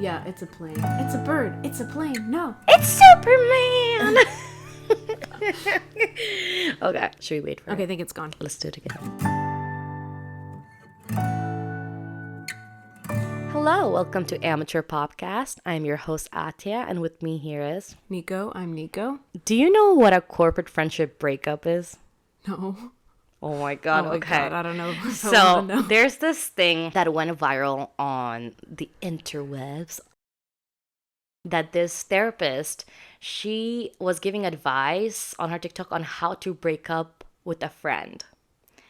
Yeah, it's a plane. It's a bird. It's a plane. No. It's Superman! Okay, should we wait for it? Okay, I think it's gone. Let's do it again. Hello, welcome to Amateur Popcast. I'm your host, Attia, and with me here is... Nico, I'm Nico. Do you know what a corporate friendship breakup is? No. Oh my god, okay. God, I don't know. So, there's this thing that went viral on the interwebs that this therapist, she was giving advice on her TikTok on how to break up with a friend.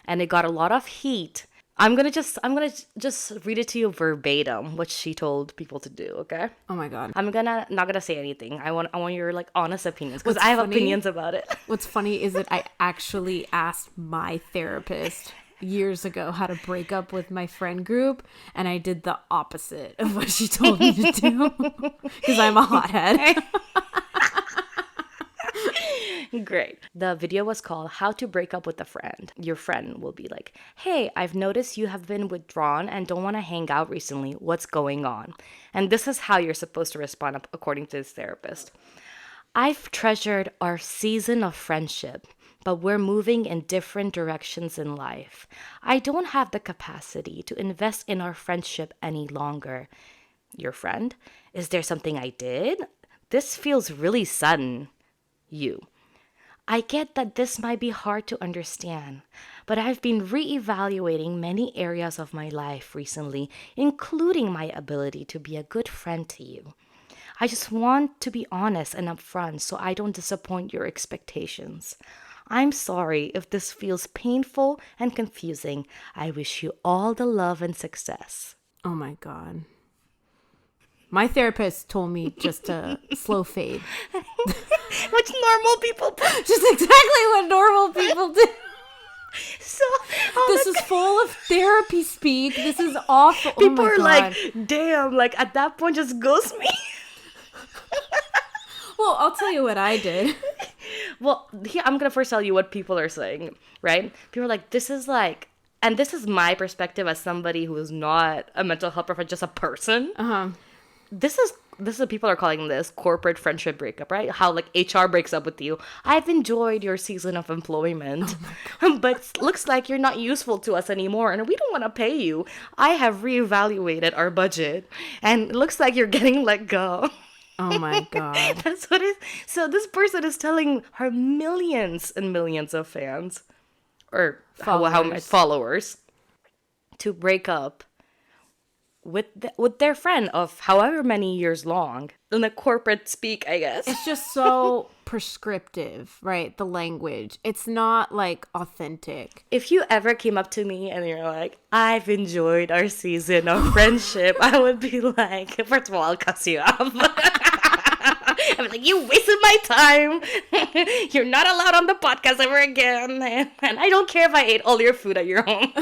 And it got a lot of heat. I'm gonna just read it to you verbatim, what she told people to do, okay? Oh my god. I'm not gonna say anything. I want your like honest opinions because I have opinions about it. What's funny is that I actually asked my therapist years ago how to break up with my friend group, and I did the opposite of what she told me to do because I'm a hothead. Great. The video was called How to Break Up with a Friend. Your friend will be like, hey, I've noticed you have been withdrawn and don't want to hang out recently. What's going on? And this is how you're supposed to respond according to this therapist. I've treasured our season of friendship, but we're moving in different directions in life. I don't have the capacity to invest in our friendship any longer. Your friend? Is there something I did? This feels really sudden. You. I get that this might be hard to understand, but I've been reevaluating many areas of my life recently, including my ability to be a good friend to you. I just want to be honest and upfront so I don't disappoint your expectations. I'm sorry if this feels painful and confusing. I wish you all the love and success. Oh my god. My therapist told me just to slow fade. Which normal people do. Just exactly what normal people do. So this is full of therapy speak. This is awful. People are God. like, damn, like at that point just ghost me. Well, I'll tell you what I did. Well, here, I'm going to first tell you what people are saying, right? People are like, this is like, and this is my perspective as somebody who is not a mental health professional, just a person. Uh-huh. This is what people are calling this corporate friendship breakup, right? How like HR breaks up with you. I've enjoyed your season of employment, but looks like you're not useful to us anymore and we don't want to pay you. I have reevaluated our budget and it looks like you're getting let go. Oh my god. That's what it is. So this person is telling her millions and millions of fans or how many followers to break up with their friend of however many years long. In the corporate speak, I guess. It's just so prescriptive, right? The language. It's not like authentic. If you ever came up to me and you're like, I've enjoyed our season of friendship, I would be like, first of all, I'll cuss you up. I'm like, you wasted my time. You're not allowed on the podcast ever again. And I don't care if I ate all your food at your home.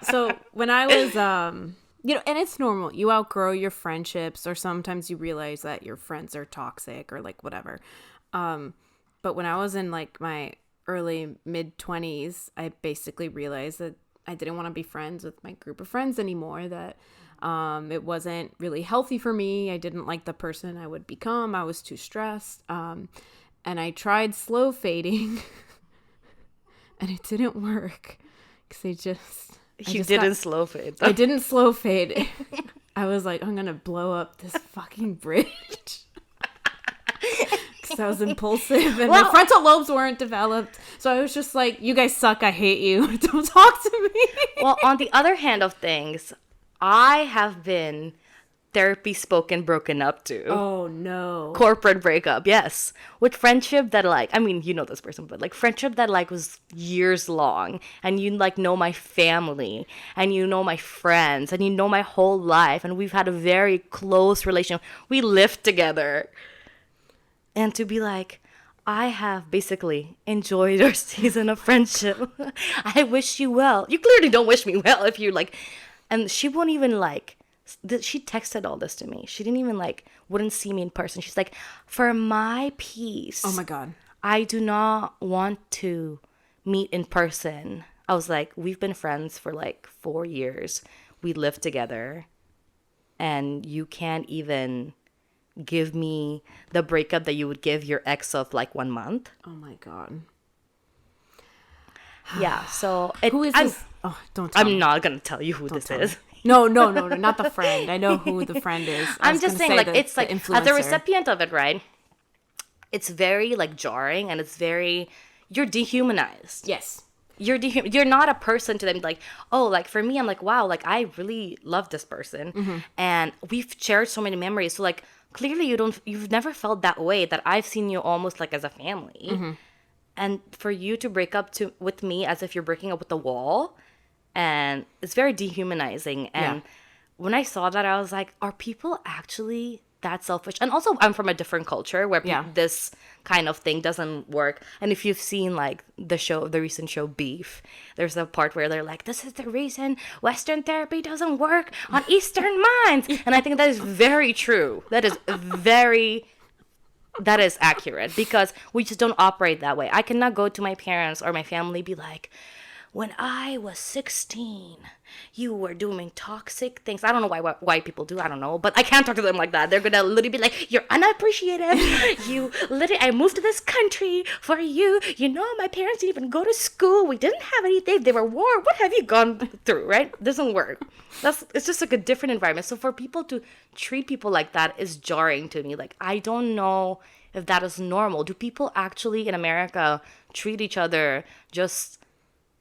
So when I was, and it's normal. You outgrow your friendships or sometimes you realize that your friends are toxic or like whatever. But when I was in like my early mid-20s, I basically realized that I didn't want to be friends with my group of friends anymore, that it wasn't really healthy for me. I didn't like the person I would become. I was too stressed. And I tried slow fading and it didn't work because You didn't slow fade. I didn't slow fade. I was like, I'm going to blow up this fucking bridge. Because I was impulsive and my frontal lobes weren't developed. So I was just like, you guys suck. I hate you. Don't talk to me. Well, on the other hand of things, I have been therapy spoken broken up to. Oh, no. Corporate breakup, yes. With friendship that like, I mean, you know this person, but like friendship that like was years long and you like know my family and you know my friends and you know my whole life and we've had a very close relationship. We lived together. And to be like, I have basically enjoyed our season of friendship. I wish you well. You clearly don't wish me well if you're like, and she won't even like, she texted all this to me. She didn't even like, wouldn't see me in person. She's like, for my peace. Oh my God. I do not want to meet in person. I was like, we've been friends for like 4 years. We live together. and you can't even give me the breakup that you would give your ex of like 1 month. Oh my God. Yeah, so Who is this? Oh, don't tell me. I'm not gonna tell you who this is. No, not the friend. I know who the friend is. I'm just saying, like, it's like, as the influencer. recipient of it, right? It's very, like, jarring, and it's very, you're dehumanized. Yes. You're not a person to them, like, oh, like, for me, I'm like, wow, like, I really love this person, and we've shared so many memories, so, like, clearly you've never felt that way, that I've seen you almost, like, as a family, and for you to break up with me as if you're breaking up with the wall, and it's very dehumanizing, and when I saw that, I was like, are people actually that selfish? And also, I'm from a different culture where this kind of thing doesn't work. And if you've seen like the recent show Beef, there's a part where they're like, this is the reason Western therapy doesn't work on Eastern minds. And I think that is very true. That is accurate, because we just don't operate that way. I cannot go to my parents or my family be like, when I was 16, you were doing toxic things. I don't know why white people do. I don't know. But I can't talk to them like that. They're going to literally be like, you're unappreciative. I moved to this country for you. You know, my parents didn't even go to school. We didn't have anything. They were war. What have you gone through, right? It doesn't work. It's just like a different environment. So for people to treat people like that is jarring to me. Like, I don't know if that is normal. Do people actually in America treat each other just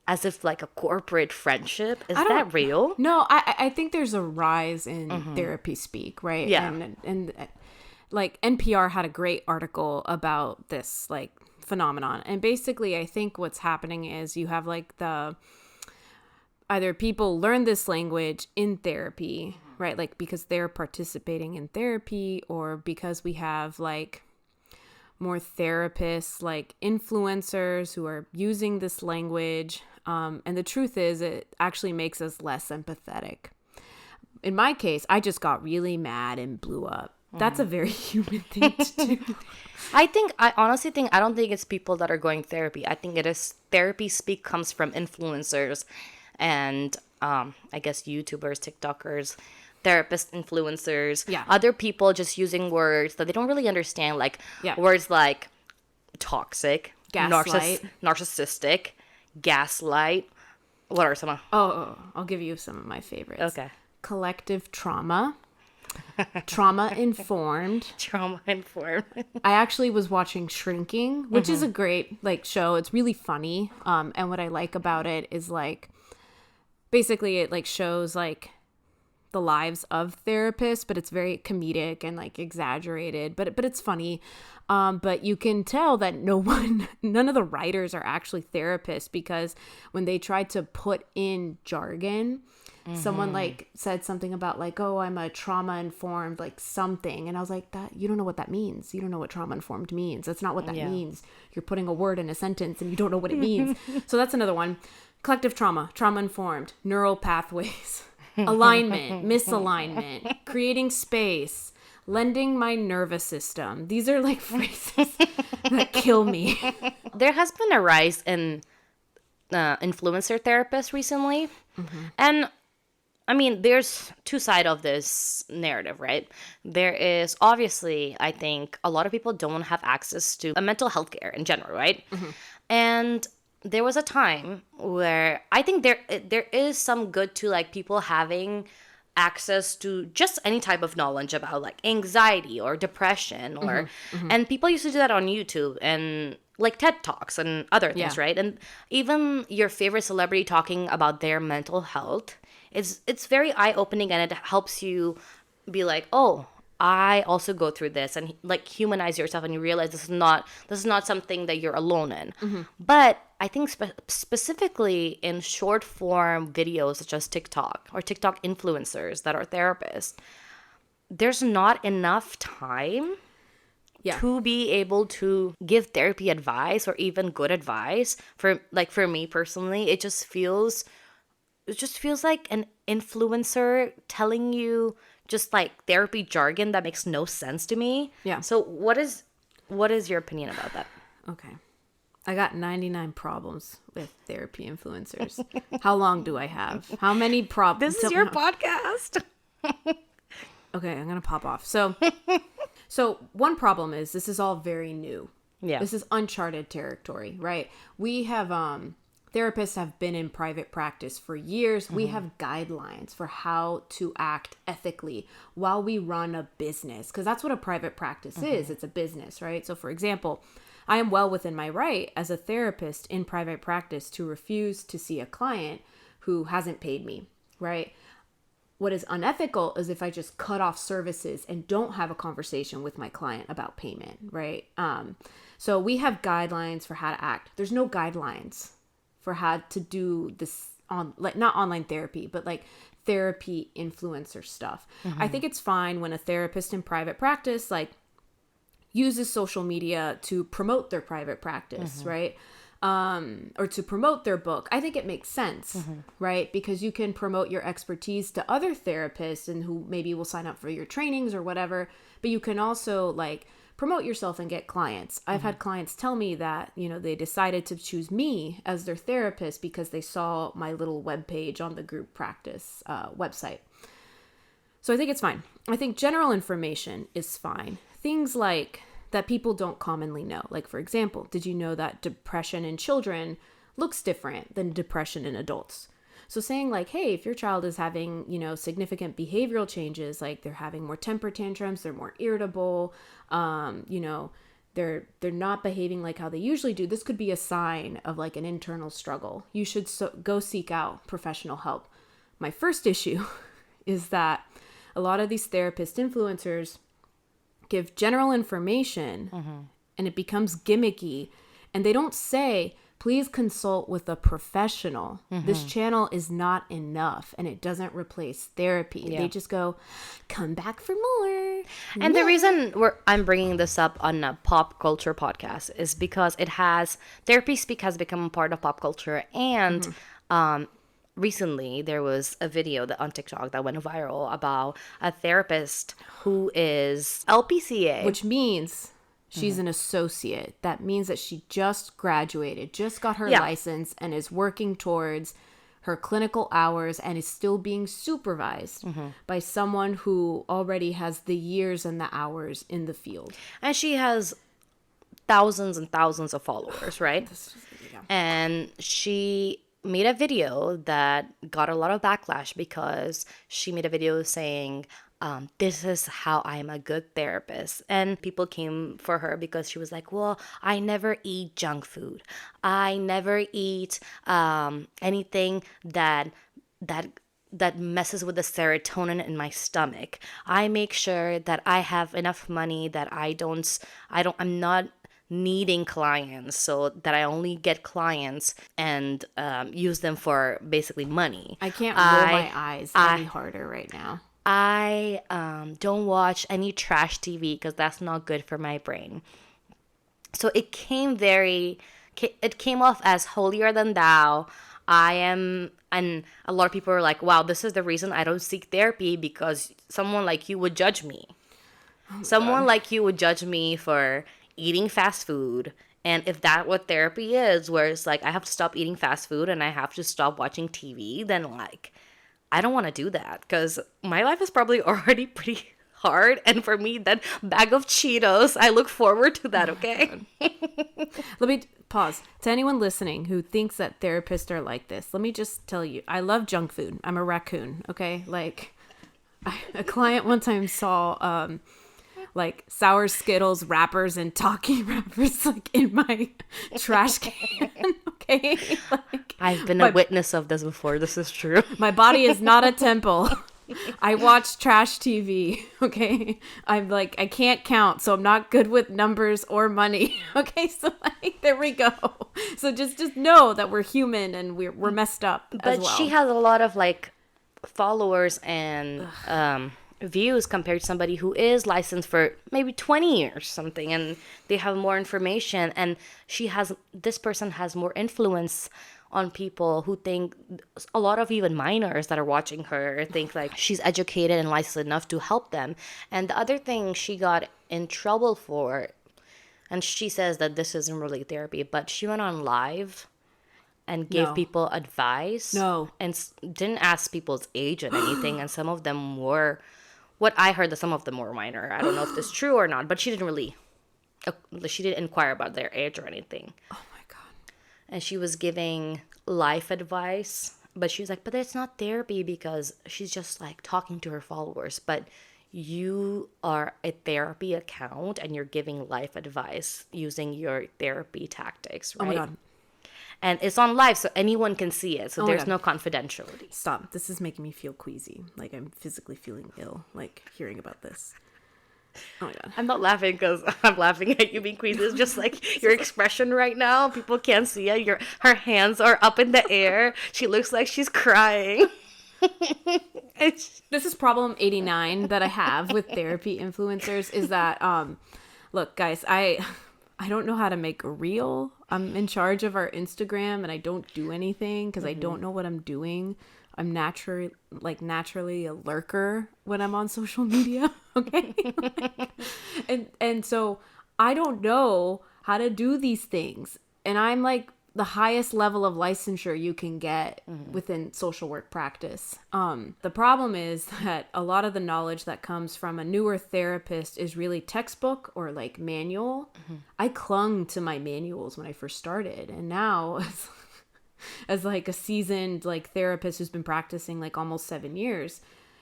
as if like a corporate friendship? Is that real? No, I think there's a rise in therapy speak, right? Yeah. And like NPR had a great article about this like phenomenon. And basically I think what's happening is you have like either people learn this language in therapy, right? Like because they're participating in therapy, or because we have like more therapists, like influencers who are using this language. And the truth is, it actually makes us less empathetic. In my case, I just got really mad and blew up. That's a very human thing to do. I honestly think, I don't think it's people that are going therapy. I think it is therapy speak comes from influencers and I guess YouTubers, TikTokers, therapists, influencers, other people just using words that they don't really understand, like words like toxic, narcissistic, gaslight. What are some of... I'll give you some of my favorites. Okay. Collective trauma. Trauma informed. I actually was watching Shrinking, which is a great like show. It's really funny. And what I like about it is like basically it like shows like the lives of therapists, but it's very comedic and like exaggerated, but it's funny. But you can tell that none of the writers are actually therapists, because when they tried to put in jargon, someone like said something about like, oh, I'm a trauma informed, like something. And I was like, that you don't know what that means. You don't know what trauma informed means. That's not what that means. You're putting a word in a sentence and you don't know what it means. So that's another one. Collective trauma informed, neural pathways, alignment, misalignment, creating space, lending my nervous system. These are like phrases that kill me. There has been a rise in influencer therapists recently. And I mean, there's two sides of this narrative, right? There is obviously, I think, a lot of people don't have access to mental health care in general, right? And there was a time where I think there is some good to like people having access to just any type of knowledge about like anxiety or depression or and people used to do that on YouTube and like TED Talks and other things, right? And even your favorite celebrity talking about their mental health, it's very eye-opening, and it helps you be like, oh, I also go through this, and like humanize yourself, and you realize this is not something that you're alone in. But I think specifically in short form videos such as TikTok or TikTok influencers that are therapists, there's not enough time to be able to give therapy advice or even good advice. For me personally, it just feels like an influencer telling you just like therapy jargon that makes no sense to me. Yeah. So what is your opinion about that? Okay. I got 99 problems with therapy influencers. How long do I have? How many problems? This is your podcast. Okay, I'm going to pop off. So one problem is this is all very new. Yeah. This is uncharted territory, right? We have therapists have been in private practice for years. We have guidelines for how to act ethically while we run a business, because that's what a private practice is. It's a business, right? So for example, I am well within my right as a therapist in private practice to refuse to see a client who hasn't paid me, right? What is unethical is if I just cut off services and don't have a conversation with my client about payment, right? So we have guidelines for how to act. There's no guidelines for how to do this on, like, not online therapy, but like therapy influencer stuff. I think it's fine when a therapist in private practice like uses social media to promote their private practice, right? Or to promote their book. I think it makes sense, right? Because you can promote your expertise to other therapists and who maybe will sign up for your trainings or whatever, but you can also like promote yourself and get clients. I've had clients tell me that, you know, they decided to choose me as their therapist because they saw my little webpage on the group practice website. So I think it's fine. I think general information is fine. Things like that people don't commonly know. Like, for example, did you know that depression in children looks different than depression in adults? So saying like, hey, if your child is having, you know, significant behavioral changes, like they're having more temper tantrums, they're more irritable, you know, they're not behaving like how they usually do, this could be a sign of like an internal struggle. You should go seek out professional help. My first issue is that a lot of these therapist influencers give general information and it becomes gimmicky, and they don't say, please consult with a professional. This channel is not enough and it doesn't replace therapy. They just go, come back for more. And the reason I'm bringing this up on a pop culture podcast is because therapy speak has become a part of pop culture. And recently there was a video on TikTok that went viral about a therapist who is LPCA. Which means she's an associate. That means that she just graduated, just got her license, and is working towards her clinical hours and is still being supervised by someone who already has the years and the hours in the field. And she has thousands and thousands of followers, right? And she made a video that got a lot of backlash because she made a video saying, this is how I'm a good therapist. And people came for her because she was like, well, I never eat junk food. I never eat anything that messes with the serotonin in my stomach. I make sure that I have enough money that I'm not needing clients, so that I only get clients and use them for basically money. I can't roll my eyes any harder right now. I don't watch any trash TV because that's not good for my brain. So it came off as holier than thou. And a lot of people are like, wow, this is the reason I don't seek therapy, because someone like you would judge me. Like you would judge me for eating fast food. And if that's what therapy is, where it's like I have to stop eating fast food and I have to stop watching TV, then like I don't want to do that, because my life is probably already pretty hard. And for me, that bag of Cheetos, I look forward to that, okay? Let me pause. To anyone listening who thinks that therapists are like this, let me just tell you, I love junk food. I'm a raccoon, okay? Like, a client one time saw like sour Skittles wrappers and talkie wrappers like in my trash can. Okay, like, I've been a witness of this before. This is true. My body is not a temple. I watch trash TV. Okay, I'm like, I can't count, so I'm not good with numbers or money. Okay, so like there we go. So just know that we're human and we're messed up. But as well. She has a lot of like followers and views compared to somebody who is licensed for maybe 20 years something, and they have more information, and this person has more influence on people who think, a lot of even minors that are watching her think like she's educated and licensed enough to help them. And the other thing she got in trouble for, and she says that this isn't really therapy, but she went on live and gave people advice and didn't ask people's age or anything, and some of them were what I heard, that some of them were minor. I don't know if this is true or not, but she didn't inquire about their age or anything. Oh my God. And she was giving life advice, but she was like, but it's not therapy because she's just like talking to her followers. But you are a therapy account and you're giving life advice using your therapy tactics, right? Oh my God. And it's on live, so anyone can see it. So Oh my there's God. no confidentiality. Stop. This is making me feel queasy. Like I'm physically feeling ill, like hearing about this. Oh my God. I'm not laughing because I'm laughing at you being queasy. It's just like your expression right now. People can't see it. Her hands are up in the air. She looks like she's crying. This is problem 89 that I have with therapy influencers is that, look, guys, I don't know how to make a reel. I'm in charge of our Instagram and I don't do anything because I don't know what I'm doing. I'm naturally a lurker when I'm on social media. Okay. and so I don't know how to do these things. And I'm like the highest level of licensure you can get within social work practice. The problem is that a lot of the knowledge that comes from a newer therapist is really textbook or like manual. I clung to my manuals when I first started, and now as like a seasoned like therapist who's been practicing like almost 7 years,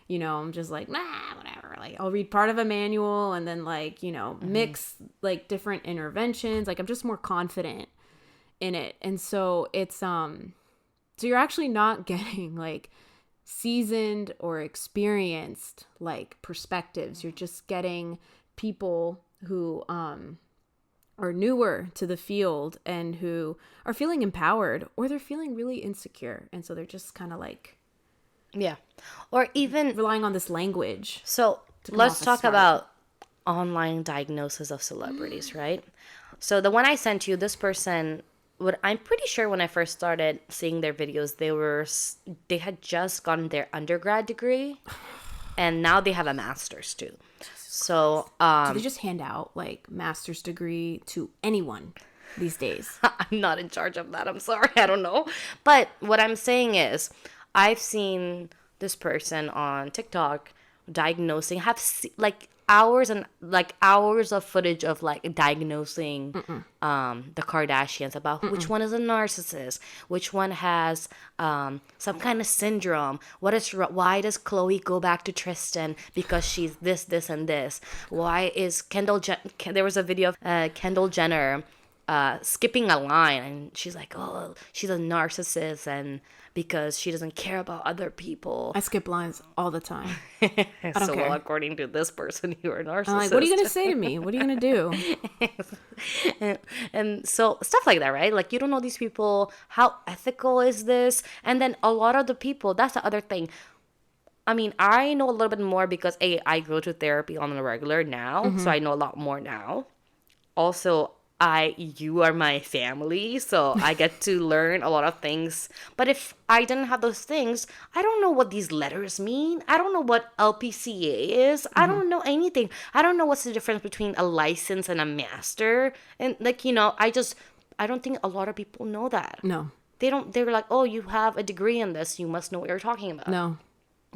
I'm just like, whatever. Like I'll read part of a manual and then like, mix like different interventions. Like I'm just more confident in it. And so it's so you're actually not getting like seasoned or experienced like perspectives. You're just getting people who are newer to the field and who are feeling empowered, or they're feeling really insecure, and so they're just kind of like or even relying on this language. So come let's off as talk smart. about online diagnosis of celebrities, right? So the one I sent you, this person, I'm pretty sure when I first started seeing their videos, they had just gotten their undergrad degree, and now they have a master's too. So Do they just hand out like master's degree to anyone these days? I'm not in charge of that. I'm sorry, I don't know. But what I'm saying is, I've seen this person on TikTok diagnosing, like hours and like hours of footage of like diagnosing the Kardashians about which one is a narcissist, which one has some kind of syndrome, why does Chloe go back to Tristan because she's this and this, why is there was a video of Kendall Jenner skipping a line, and she's like, oh, she's a narcissist and because she doesn't care about other people. I skip lines all the time. I don't care. Well, according to this person, you're a narcissist. I'm like, what are you gonna say to me? What are you gonna do? And so stuff like that, right? Like, you don't know these people. How ethical is this? And then a lot of the people, that's the other thing. I mean, I know a little bit more because I go to therapy on a regular now, so I know a lot more now. Also, you are my family, so I get to learn a lot of things. But if I didn't have those things, I don't know what these letters mean. I don't know what LPCA is. I don't know anything. I don't know what's the difference between a license and a master. And like, I don't think a lot of people know that. No. They don't. They're like, oh, you have a degree in this, you must know what you're talking about. No.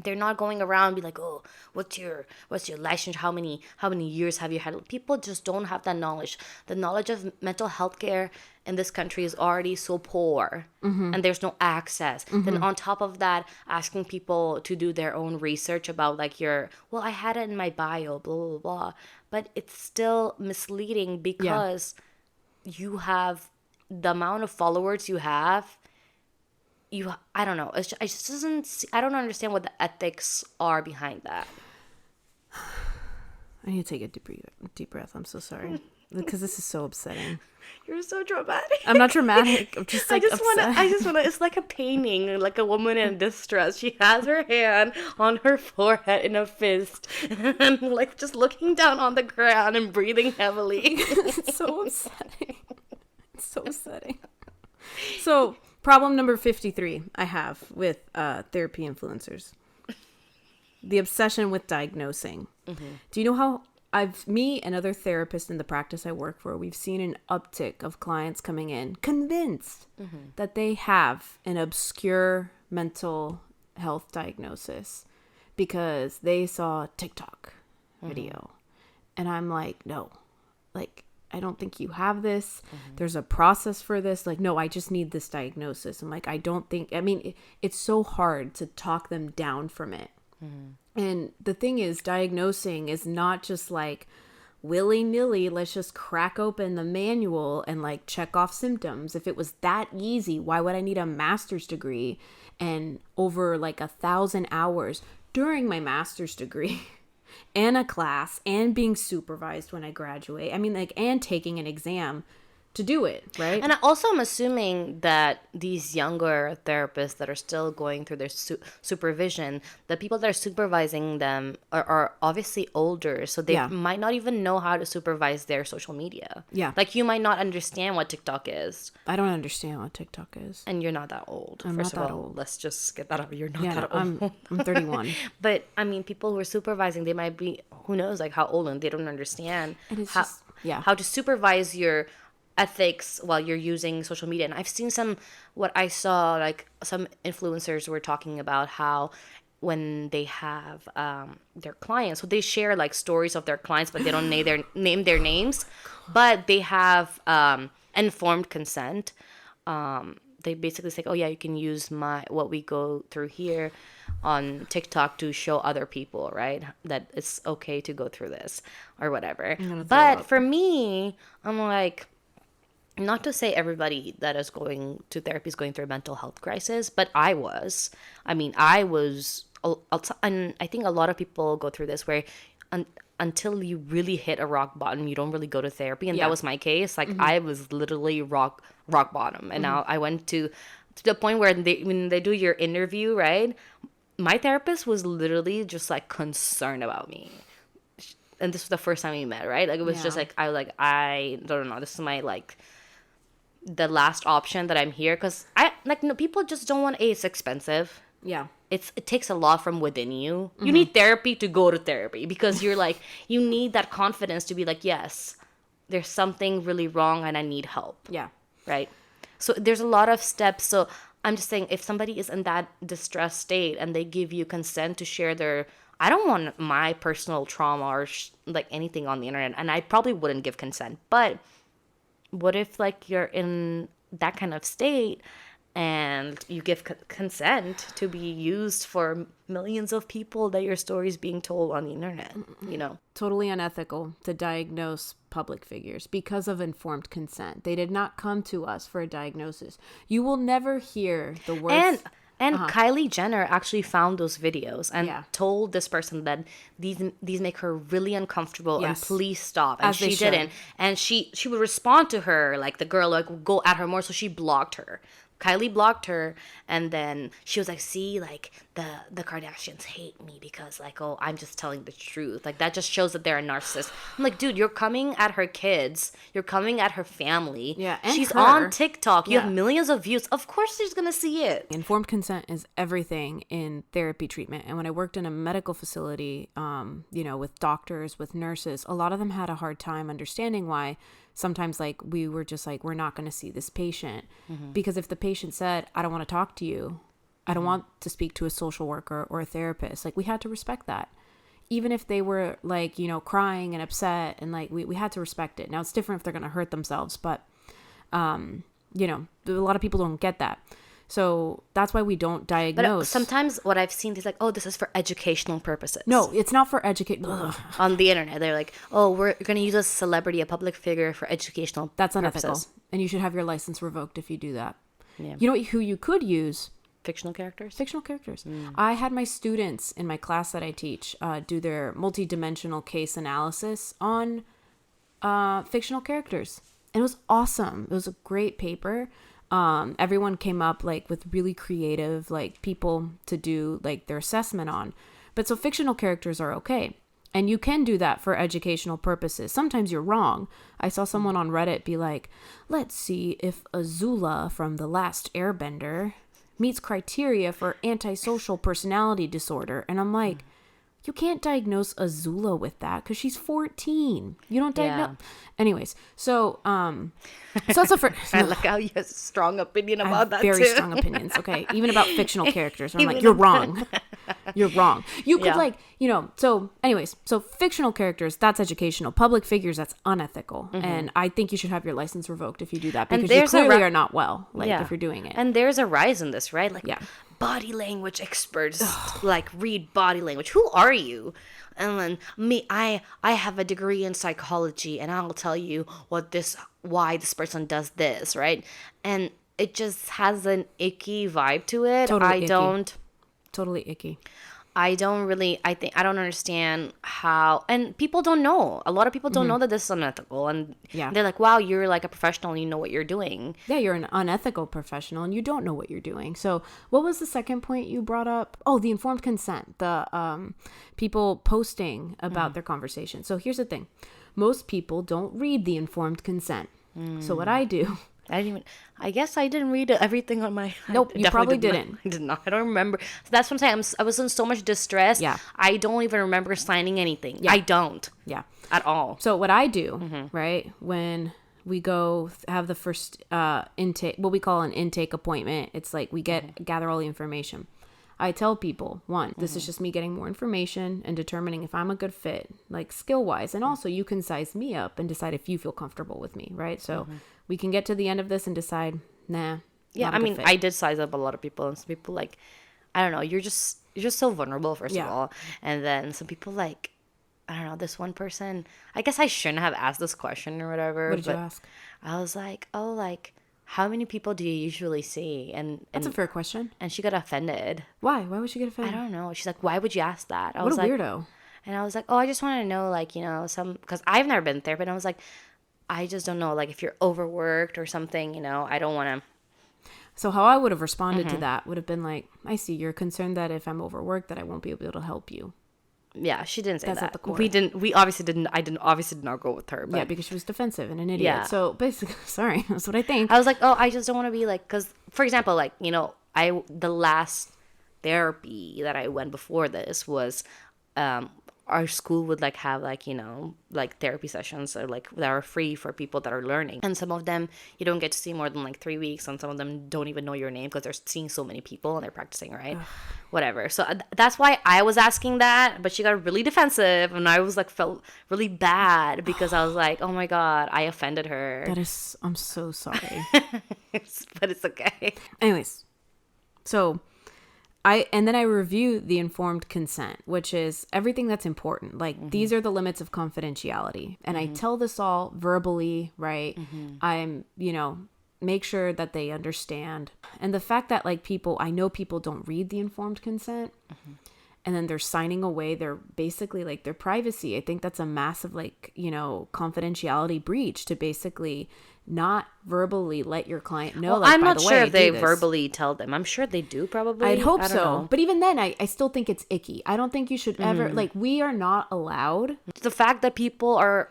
They're not going around and be like, oh, what's your license? How many years have you had? People just don't have that knowledge. The knowledge of mental health care in this country is already so poor, and there's no access. Then on top of that, asking people to do their own research about like I had it in my bio, blah, blah, blah. But it's still misleading because you have the amount of followers you have. I don't know. I don't understand what the ethics are behind that. I need to take a deep breath. I'm so sorry. Because this is so upsetting. You're so dramatic. I'm not dramatic. I'm just like upset. I just wanna, it's like a painting, like a woman in distress. She has her hand on her forehead in a fist and like just looking down on the ground and breathing heavily. It's so upsetting. It's so upsetting. So, problem number 53 I have with therapy influencers. The obsession with diagnosing. Do you know how me and other therapists in the practice I work for, we've seen an uptick of clients coming in convinced that they have an obscure mental health diagnosis because they saw a TikTok video. And I'm like, no, like, I don't think you have this. There's a process for this. Like, no, I just need this diagnosis. I'm like, I don't think, I mean, it's so hard to talk them down from it. And the thing is, diagnosing is not just like willy-nilly, let's just crack open the manual and like check off symptoms. If it was that easy, why would I need a master's degree and over like 1,000 hours during my master's degree and a class and being supervised when I graduate? I mean, like, and taking an exam to do it, right? And also, I'm assuming that these younger therapists that are still going through their supervision, the people that are supervising them are obviously older, so they might not even know how to supervise their social media. Yeah. Like, you might not understand what TikTok is. I don't understand what TikTok is. And you're not that old. I'm First not of that all, old. let's just get that out. You're not Yeah, that no, old. I'm 31. But, I mean, people who are supervising, they might be, who knows, like, how old, and they don't understand And it's how, just, yeah. how to supervise your ethics while you're using social media. And I've seen what I saw, like, some influencers were talking about how when they have their clients, so they share like stories of their clients, but they don't name their names, but they have informed consent. They basically say, oh yeah, you can use what we go through here on TikTok to show other people, right, that it's okay to go through this or whatever. But for me, I'm like, not to say everybody that is going to therapy is going through a mental health crisis, but I was. I mean, and I think a lot of people go through this where until you really hit a rock bottom, you don't really go to therapy. And that was my case. Like, I was literally rock bottom. And now I went to the point where when they do your interview, right, my therapist was literally just like concerned about me. And this was the first time we met, right? Like, it was just like, I don't know, this is my like the last option that I'm here, because people just don't want it's expensive. Yeah. It takes a lot from within you. You need therapy to go to therapy, because you're like, you need that confidence to be like, yes, there's something really wrong and I need help. Yeah. Right? So there's a lot of steps. So I'm just saying, if somebody is in that distressed state and they give you consent to share I don't want my personal trauma or like anything on the internet, and I probably wouldn't give consent. But what if like you're in that kind of state and you give consent to be used for millions of people that your story is being told on the internet, you know? Totally unethical to diagnose public figures because of informed consent. They did not come to us for a diagnosis. You will never hear the words. And Kylie Jenner actually found those videos and told this person that these make her really uncomfortable and please stop. And she didn't. And she would respond to her, like the girl, like, would go at her more, so she blocked her. Kylie blocked her, and then she was like, see, like, the Kardashians hate me because, like, oh, I'm just telling the truth. Like, that just shows that they're a narcissist. I'm like, dude, you're coming at her kids. You're coming at her family. Yeah, and she's her. on TikTok. You have millions of views. Of course she's going to see it. Informed consent is everything in therapy treatment. And when I worked in a medical facility, with doctors, with nurses, a lot of them had a hard time understanding why sometimes, like, we were just like, we're not going to see this patient. Because if the patient said, I don't want to talk to you, I don't want to speak to a social worker or a therapist, like, we had to respect that. Even if they were, like, crying and upset, and like, we had to respect it. Now, it's different if they're going to hurt themselves, but, a lot of people don't get that. So that's why we don't diagnose. But sometimes what I've seen is like, oh, this is for educational purposes. No, it's not for On the internet, they're like, oh, we're going to use a celebrity, a public figure for educational That's unethical. purposes. And you should have your license revoked if you do that. Yeah. You know who you could use? Fictional characters? Fictional characters. I had my students in my class that I teach do their multi-dimensional case analysis on fictional characters. And it was awesome. It was a great paper. Everyone came up like with really creative like people to do like their assessment on. But so fictional characters are okay. And you can do that for educational purposes. Sometimes you're wrong. I saw someone on Reddit be like, let's see if Azula from The Last Airbender meets criteria for antisocial personality disorder. And I'm like, you can't diagnose Azula with that because she's 14. You don't diagnose. Yeah. Anyways, so that's the first. I like how you have a strong opinion about that very too. Strong opinions. Okay, even about fictional characters. I'm like, you're wrong. You're wrong. You could Yeah. so anyways, so fictional characters, that's educational. Public figures, that's unethical. And I think you should have your license revoked if you do that, And because you there's a clearly are not well, like Yeah. if you're doing it. And there's a rise in this, right? Like Yeah. body language experts like read body language. Who are you? And then I have a degree in psychology and I'll tell you why this person does this, right? And it just has an icky vibe to it. Totally icky. Totally icky. I don't understand how, and people don't know. A lot of people don't know that this is unethical. And Yeah. they're like, wow, you're like a professional and you know what you're doing. Yeah, you're an unethical professional and you don't know what you're doing. So what was the second point you brought up? Oh, the informed consent, the people posting about their conversation. So here's the thing. Most people don't read the informed consent. So what I do... I guess I didn't read everything on my... Nope, you probably didn't. I did not. I don't remember. So that's what I'm saying. I was in so much distress. Yeah. I don't even remember signing anything. Yeah. I don't. Yeah. At all. So what I do, right, when we go have the first intake, what we call an intake appointment, it's like we gather all the information. I tell people, one, this is just me getting more information and determining if I'm a good fit, like skill-wise. And also you can size me up and decide if you feel comfortable with me, right? So we can get to the end of this and decide, nah. Yeah, I mean, I did size up a lot of people. And some people like, I don't know, you're just so vulnerable, first of all. And then some people like, I don't know, this one person, I guess I shouldn't have asked this question or whatever. What did you ask? I was like, oh, like, how many people do you usually see? And That's a fair question. And she got offended. Why? Why would she get offended? I don't know. She's like, why would you ask that? I What was a like, weirdo. And I was like, oh, I just want to know, like, because I've never been to therapy. And I was like, I just don't know, like, if you're overworked or something, I don't want to. So how I would have responded to that would have been like, I see, you're concerned that if I'm overworked that I won't be able to help you. Yeah, she didn't say That's that. at the core. We obviously didn't. I obviously did not go with her. But Yeah, because she was defensive and an idiot. Yeah. So basically, sorry, that's what I think. I was like, oh, I just don't want to be like, because, for example, like, the last therapy that I went before this was, our school would like have like, like therapy sessions or like that are free for people that are learning. And some of them you don't get to see more than like 3 weeks. And some of them don't even know your name because they're seeing so many people and they're practicing, right? Whatever. So that's why I was asking that, but she got really defensive and I was like, felt really bad because I was like, oh my God, I offended her. I'm so sorry. But it's okay. Anyways, so then I review the informed consent, which is everything that's important. Like these are the limits of confidentiality. And I tell this all verbally, right? I'm, make sure that they understand. And the fact that like I know people don't read the informed consent and then they're signing away their basically like their privacy. I think that's a massive like, confidentiality breach to basically not verbally let your client know. Well, like, I'm by not the sure way, if they do this. verbally tell them. I'm sure they do probably. I'd hope I don't so. know. But even then, I still think it's icky. I don't think you should ever, like, we are not allowed. The fact that people are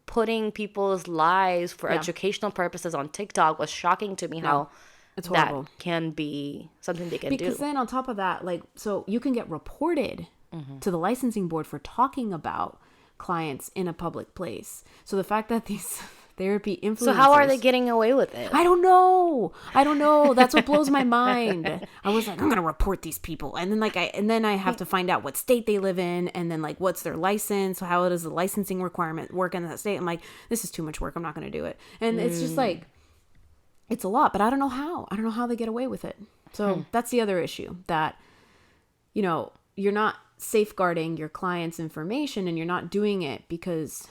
putting people's lives for educational purposes on TikTok was shocking to me. How it's horrible. That can be something they can do. Because then on top of that, like, so you can get reported to the licensing board for talking about clients in a public place. So the fact that these therapy influencers... So how are they getting away with it? I don't know. That's what blows my mind. I was like, I'm gonna report these people, and then I have to find out what state they live in, and then like what's their license, how does the licensing requirement work in that state. I'm like, this is too much work. I'm not gonna do it. And it's just like, it's a lot, but I don't know how they get away with it. So that's the other issue, that you're not safeguarding your client's information, and you're not doing it because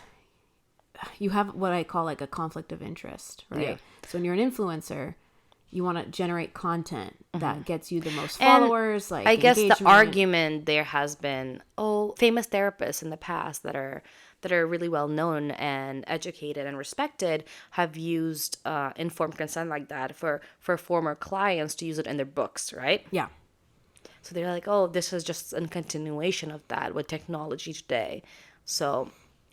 you have what I call like a conflict of interest, right? Yeah. So when you're an influencer, you want to generate content that gets you the most followers. And like I guess engagement. the argument there has been, famous therapists in the past that are really well known and educated and respected have used informed consent like that for former clients to use it in their books, right? Yeah. So they're like, oh, this is just a continuation of that with technology today. So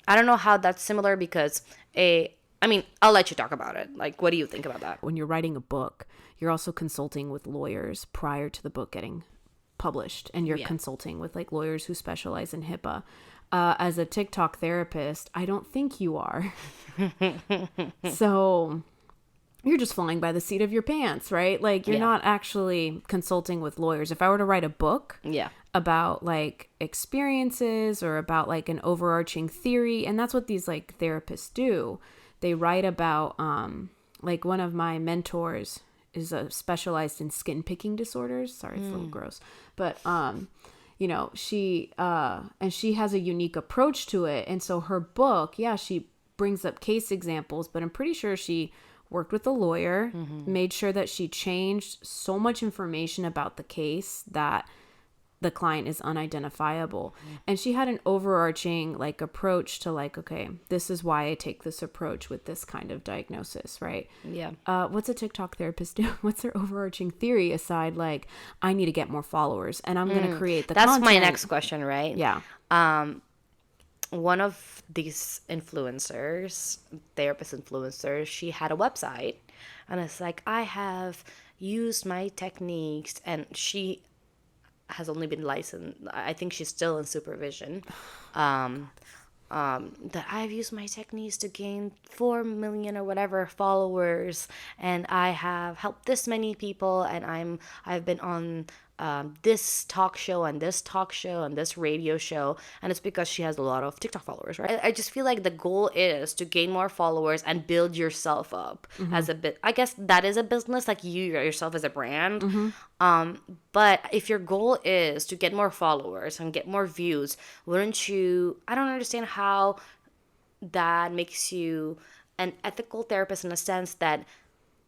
I don't know how that's similar because I'll let you talk about it. Like, what do you think about that? When you're writing a book, you're also consulting with lawyers prior to the book getting published, and you're consulting with like lawyers who specialize in HIPAA. As a TikTok therapist, I don't think you are. So you're just flying by the seat of your pants, right? Like you're Yeah. not actually consulting with lawyers. If I were to write a book Yeah. about like experiences or about like an overarching theory, and that's what these like therapists do. They write about like one of my mentors is specialized in skin picking disorders. Sorry, it's a little gross. But you know, she and she has a unique approach to it. And so her book, yeah, she brings up case examples, but I'm pretty sure she worked with a lawyer, made sure that she changed so much information about the case that the client is unidentifiable. And she had an overarching like approach to like, okay, this is why I take this approach with this kind of diagnosis, right? Yeah. What's a TikTok therapist do? What's their overarching theory aside like, I need to get more followers and I'm going to create the That's content. my next question, right? Yeah. One of these influencers, therapist influencers, she had a website, and it's like, I have used my techniques, and she has only been licensed. I think she's still in supervision. That I've used my techniques to gain 4 million or whatever followers, and I have helped this many people, and I've been on this talk show and this talk show and this radio show, and it's because she has a lot of TikTok followers, right? I just feel like the goal is to gain more followers and build yourself up as a bit. I guess that is a business, like you yourself as a brand. But if your goal is to get more followers and get more views, wouldn't you? I don't understand how that makes you an ethical therapist in a sense that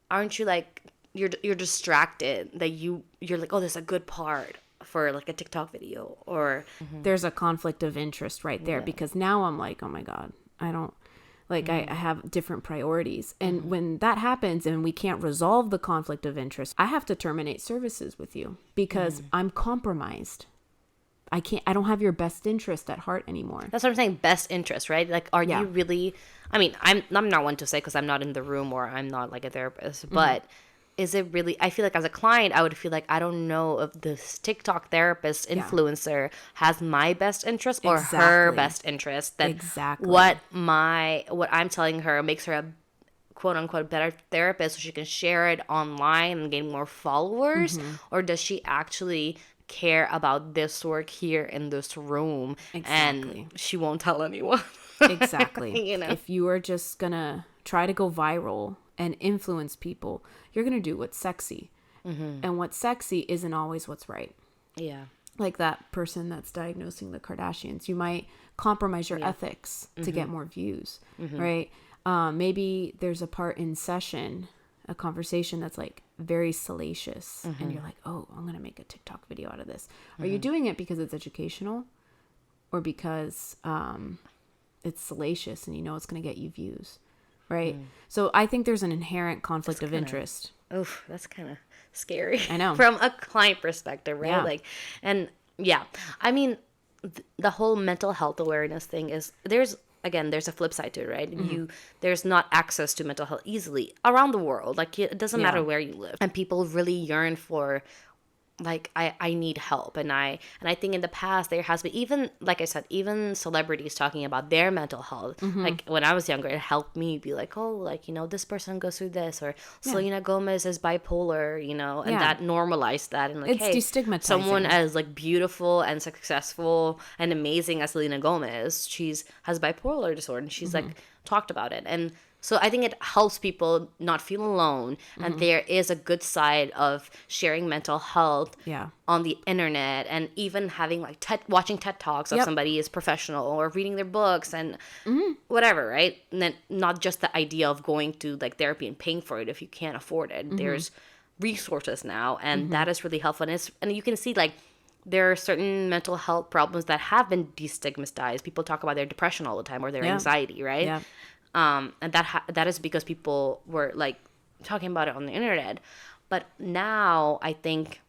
aren't you like you're distracted that you're like, oh, there's a good part for like a TikTok video or There's a conflict of interest right there because now I'm like, oh my God, I don't like, I have different priorities. And when that happens and we can't resolve the conflict of interest, I have to terminate services with you because I'm compromised. I don't have your best interest at heart anymore. That's what I'm saying, best interest, right? Like, are Yeah. you really? I mean, I'm not one to say because I'm not in the room or I'm not like a therapist, but is it really? I feel like as a client, I would feel like I don't know if this TikTok therapist influencer has my best interest or her Exactly. best interest. That Exactly. what I'm telling her makes her a quote unquote better therapist so she can share it online and gain more followers, or does she actually care about this work here in this room Exactly. and she won't tell anyone? Exactly. You know? If you are just gonna try to go viral and influence people, you're gonna do what's sexy. And what's sexy isn't always what's right. Yeah. Like that person that's diagnosing the Kardashians. You might compromise your ethics to get more views, right? Maybe there's a part in session, a conversation that's like very salacious, and you're like, oh, I'm going to make a TikTok video out of this. Are you doing it because it's educational or because it's salacious and you know it's going to get you views, right? So I think there's an inherent conflict of interest. Oof, that's kind of scary. I know. From a client perspective, right? Yeah. Like, and yeah, I mean, the whole mental health awareness thing is there's a flip side to it, right? There's not access to mental health easily around the world. Like, it doesn't matter where you live, and people really yearn for, like, I need help. And I think in the past there has been, even like I said, even celebrities talking about their mental health. Like when I was younger, it helped me be like, oh, like, you know, this person goes through this, or Selena Gomez is bipolar, you know, and that normalized that. And like, It's hey, destigmatizing. someone as like beautiful and successful and amazing as Selena Gomez, has bipolar disorder, and she's like talked about it. And so I think it helps people not feel alone, and there is a good side of sharing mental health on the internet, and even having like watching TED Talks of somebody is professional, or reading their books and whatever, right? And then not just the idea of going to like therapy and paying for it if you can't afford it. There's resources now, and that is really helpful. And you can see like there are certain mental health problems that have been destigmatized. People talk about their depression all the time or their anxiety, right? Yeah. And that is because people were like talking about it on the internet. But now I think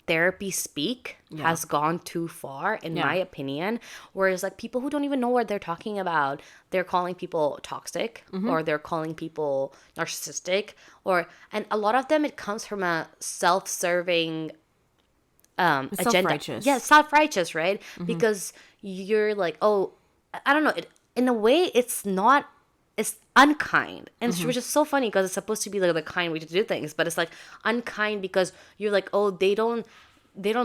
therapy speak has gone too far, in my opinion. Whereas like people who don't even know what they're talking about, they're calling people toxic, or they're calling people narcissistic, and a lot of them, it comes from a self-serving agenda. self-righteous. Yeah, self-righteous, right? Because you're like, oh, I don't know. In a way, it's not is unkind, and which is so funny because it's supposed to be like the kind way to do things, but it's like unkind because you're like, oh, they don't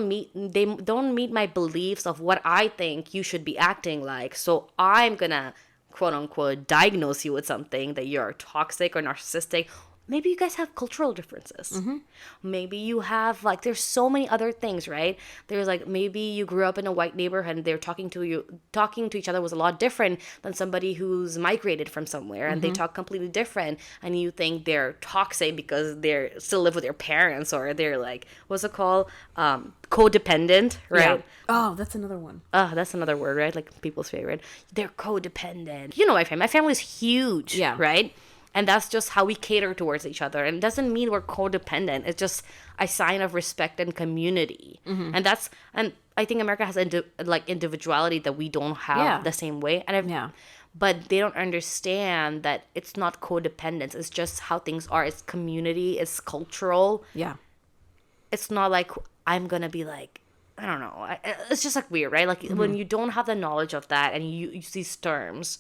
meet my beliefs of what I think you should be acting like, so I'm gonna quote unquote diagnose you with something that you're toxic or narcissistic. Maybe you guys have cultural differences. Maybe you have, like, there's so many other things, right? There's like, maybe you grew up in a white neighborhood and they're talking to each other was a lot different than somebody who's migrated from somewhere, and they talk completely different, and you think they're toxic because they're still live with their parents, or they're like, what's it called? Codependent, right? Yeah. Oh, that's another one. That's another word, right? Like people's favorite. They're codependent. You know my family. My family is huge, Yeah. right? And that's just how we cater towards each other. And it doesn't mean we're codependent. It's just a sign of respect and community. And I think America has individuality that we don't have the same way. But they don't understand that it's not codependence. It's just how things are. It's community. It's cultural. Yeah. It's not like I'm going to be like, I don't know. It's just like weird, right? Like when you don't have the knowledge of that and you use these terms.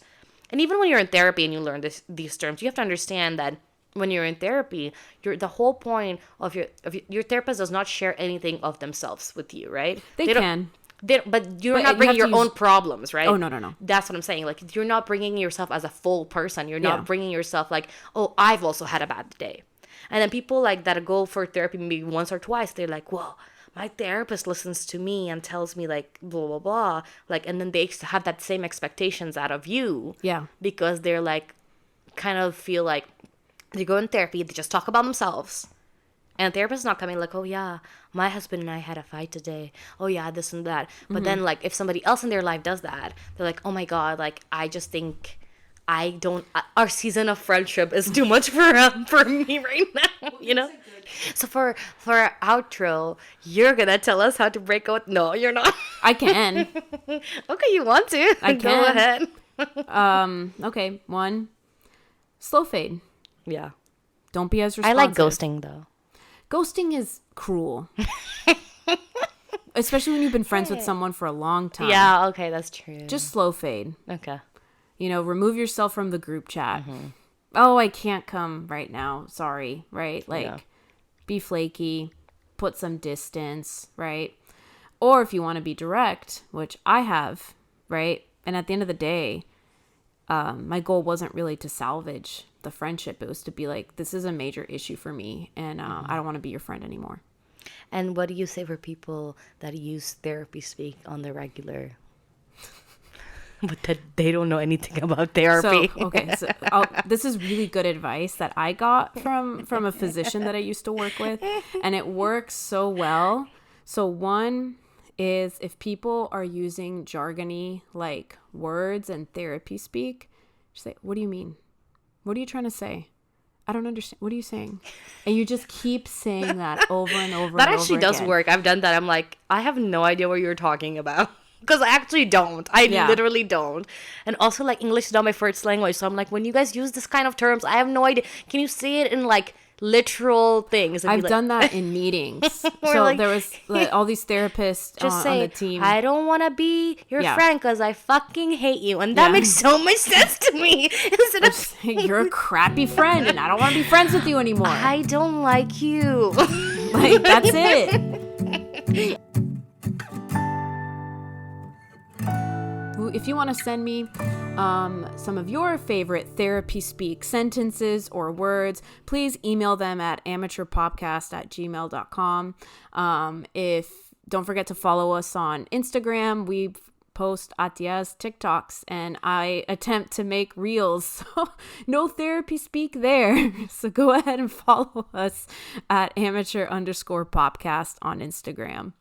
And even when you're in therapy and you learn these terms, you have to understand that when you're in therapy, the whole point of your therapist does not share anything of themselves with you, right? They can. But you're not bringing your own problems, right? Oh, no. That's what I'm saying. Like, you're not bringing yourself as a full person. You're not bringing yourself like, oh, I've also had a bad day. And then people like that go for therapy maybe once or twice, they're like, well, my therapist listens to me and tells me like blah blah blah, like, and then they have that same expectations out of you, because they're like, kind of feel like they go in therapy, they just talk about themselves, and the therapist is not coming like, oh yeah, my husband and I had a fight today, oh yeah, this and that. But then like if somebody else in their life does that, they're like, oh my god, like I just think our season of friendship is too much for me right now, you know. So for our outro, you're gonna tell us how to break out. No, you're not. I can. Okay, you want to? I can. Go ahead. Okay. 1, slow fade. Yeah. Don't be as I responsive. like ghosting though. Ghosting is cruel. Especially when you've been friends with someone for a long time. Yeah, okay, that's true. Just slow fade. Okay. You know, remove yourself from the group chat. Oh, I can't come right now. Sorry, right? Like, be flaky, put some distance, right? Or if you want to be direct, which I have, right? And at the end of the day, my goal wasn't really to salvage the friendship. It was to be like, this is a major issue for me, and I don't want to be your friend anymore. And what do you say for people that use therapy speak on the regular? But that they don't know anything about therapy. So this is really good advice that I got from a physician that I used to work with, and it works so well. So one is, if people are using jargony like words and therapy speak, just say, what do you mean? What are you trying to say? I don't understand. What are you saying? And you just keep saying that over and over. That actually does work. I've done that. I'm like, I have no idea what you're talking about. Because I actually don't. I literally don't. And also, like, English is not my first language. So I'm like, when you guys use this kind of terms, I have no idea. Can you say it in, like, literal things? I've done that in meetings. So like, there was all these therapists just on the team. I don't want to be your friend because I fucking hate you. And that makes so much sense to me. Instead of saying, you're a crappy friend and I don't want to be friends with you anymore. I don't like you. Like, that's it. If you want to send me some of your favorite therapy speak sentences or words, please email them at amateurpopcast@gmail.com. Don't forget to follow us on Instagram. We post Attia's TikToks and I attempt to make reels. So no therapy speak there. So go ahead and follow us at amateur_popcast on Instagram.